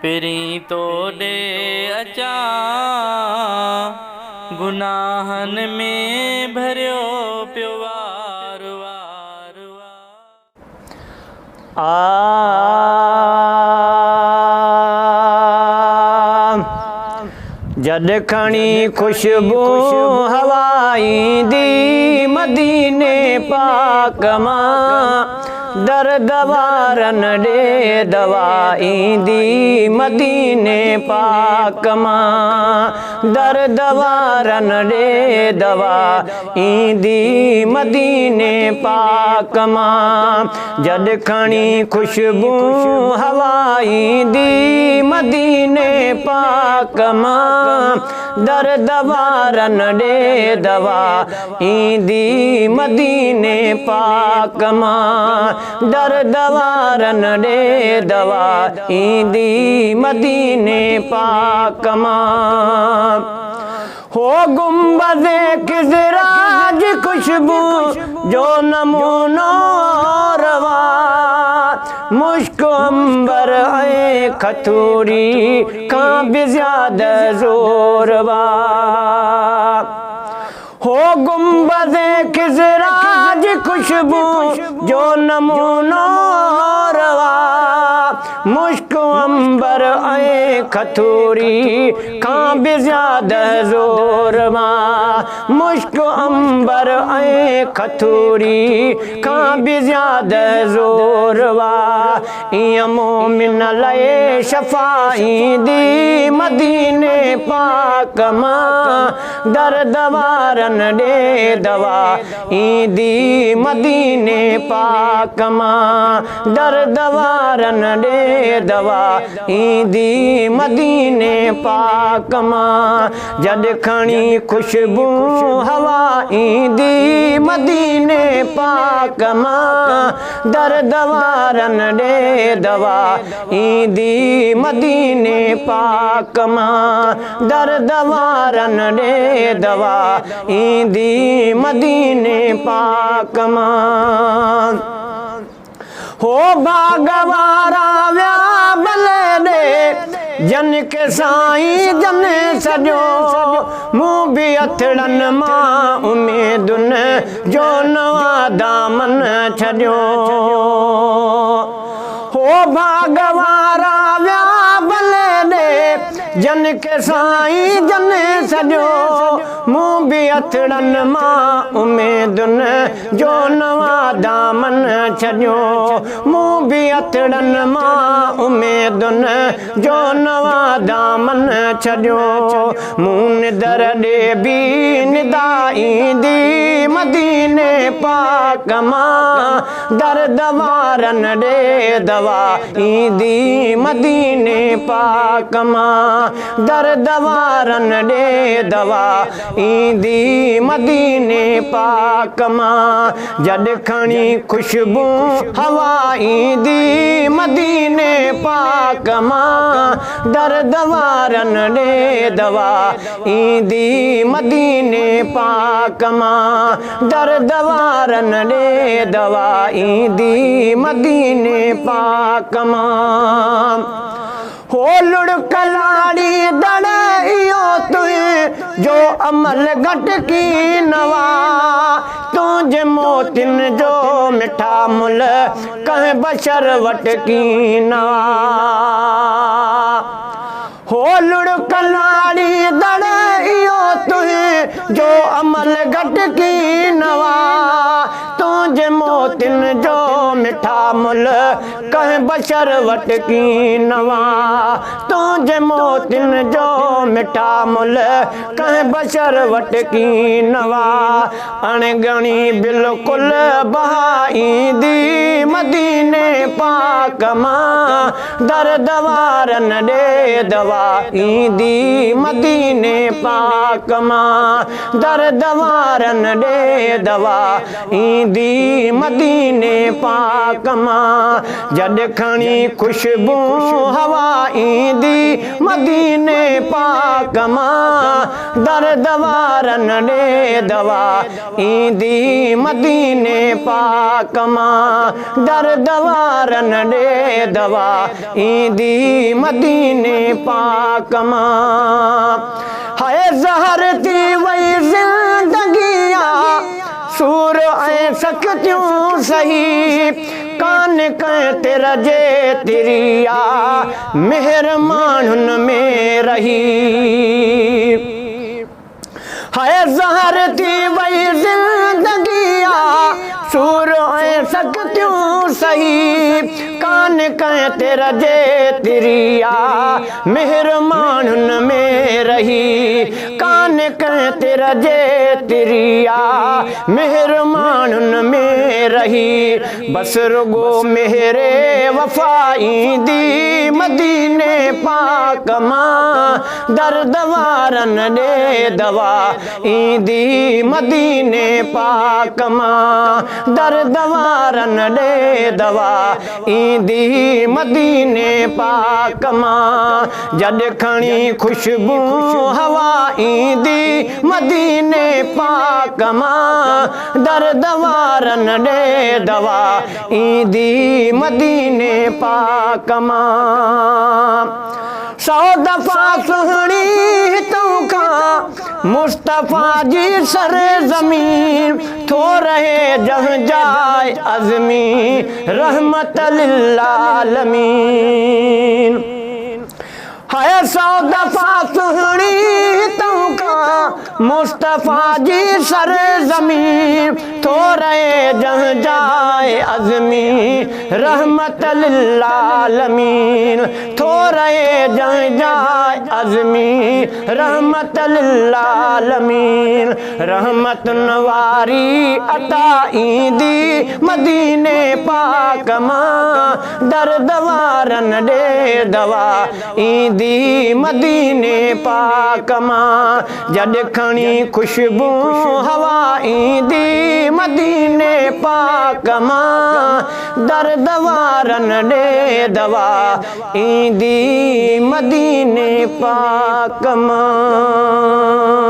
पिरी तो दे अचा गुनाहन में भरियो पियो वार वार जद खणी खुशबू हवाई दी मदीने पाक मां दर्द वारन दे दवाई दी मदीने पाक मां दर्द वारन दे दवाई दी मदीने पाक मां जद खणी खुशबू हवाई दी मदीने पाक मां दर्द वारन दे दवाई दी मदीने पाक मां दर्द वारन दे दवाई दी मदीने पाक मां हो गुंबज़े किज़राज खुशबू जो नमूनो रवा मुश्क अंबर ऐं खतूरी खां भी ज़्यादा ज़ोरवा हो गुंबज़े किज़राज खुशबू जो नमूनो रवा मुश्क अंबर ऐं खतूरी खां भी ज़्यादा ज़ोरवा मुश्क अंबर ऐं खतूरी खां भी ज़्यादा ज़ोरवा ईअं मोमिन लाइ शफ़ाई दी मदीने पाक मां दर्द वारन दे दवाई दी मदीने पाक मां दर्द वारन दे दवाई दी मदीने पाक मां जद खणी खुशबू हवाई दी मदीने पाक मां दर्द वारन दे दवाई दी मदीने पाक मां दर्द वारन दे दवाई दी मदीने पाक मां हो बागवारा व्या भले दे जन के साईं जन सजो मुँह भी अथड़न मां उम्मीदुन जो नवा दामन छॾियो हो बागवारा व्या भले दे जन के साईं जन सजो मुँह भी अथड़न मां उम्मीदुन जो नवा दामन छॾियो मुँह भी अथड़न मां उम्मीदुन जो नवा दामन छॾियो मुँह निदर ॾे बि निदाई दी मदीने पाक मां दर्द वारन ॾे दवाई दी मदीने पाक मां दर्द वारन ॾे दवाई दी मदीने पाक मां जद खणी खुशबू हवाई दी मदीने पाक मां दर्द वारन ॾे दवाई दी मदीने पाक मां दर्द वारन ॾे दवाई दी मदीने पाक मां हो लुड़कलाड़ी दड़ इयो तुए जो अमल घट की नवा तुझे मोतिन जो मिठा मुल कह बशर वट की नवा हो लुड़कलाड़ी दड़ इयो तुए जो अमल घट की नवा तुझे मोतिन जो मिठा मुल कह बशर वट की नवा तुझे मोतिन जो मिठा मुल कह बशर वट की नवा अणगणी बिल्कुल बहाई दी मदीने पाक मां दर्द वारन ॾे दवाई दी मदीने पाक मां दर्द वारन ॾे दवाई दी मदीने पाक मां जद खणी खुशबू हवाई दी मदीने पाक पाक मां दर्द वारन ॾे दवा ईंदी मदीने पाक मां दर्द वारन ॾे दवा ईंदी मदीने पाक मां हाय ज़हर थी वई ज़िंदगिया सूर ऐं सख़्तियूं सही कान कंहिं ते रजे तिरिया मेहर माण्हुनि में रही हाय ज़हर थी वई ज़िंदगिया सूर ऐं सख़्तियूं सही कान कंहिं ते रजे तिरिया मेहर माण्हुनि में रही कान कंहिं ते रजे तिरिया मेहर माण्हुनि में रही बस रुगो मेहरे वफ़ा ईंदी मदीने पाक मां दर्द वारन ॾे दवा ईंदी मदीने पाक मां दर्द वारन ॾे दवा ईंदी मदीने पाक मां जॾ खणी खुशबू हवा ईंदी मदीने पाक मां दर्द वारन ॾे दवा ईंदी मदीने पाक मां सौ दफ़ा सुहिणी तूंखां मुस्तफ़ा जी सर ज़मीन थो रहे जहाँ जाए अज़मी रहमत लिल आलमीन हाय सौ दफ़ा सुहिणी तूंखां मुस्तफ़ा जी सर ज़मीन थो रहे जहाँ जाए अज़मी रहमत लिल आलमीन थो रहे जहाँ जाए अज़मी रहमत लिल आलमीन रहमत नवारी अता ईंदी मदीने पाक मां दर्द वारन ॾे दवा ईंदी मदीने पाक मां जॾ खणी खुशबू हवा ईंदी मदीने पाक मां दर्द वारन ॾे दवा ईंदी मदीने पाक मां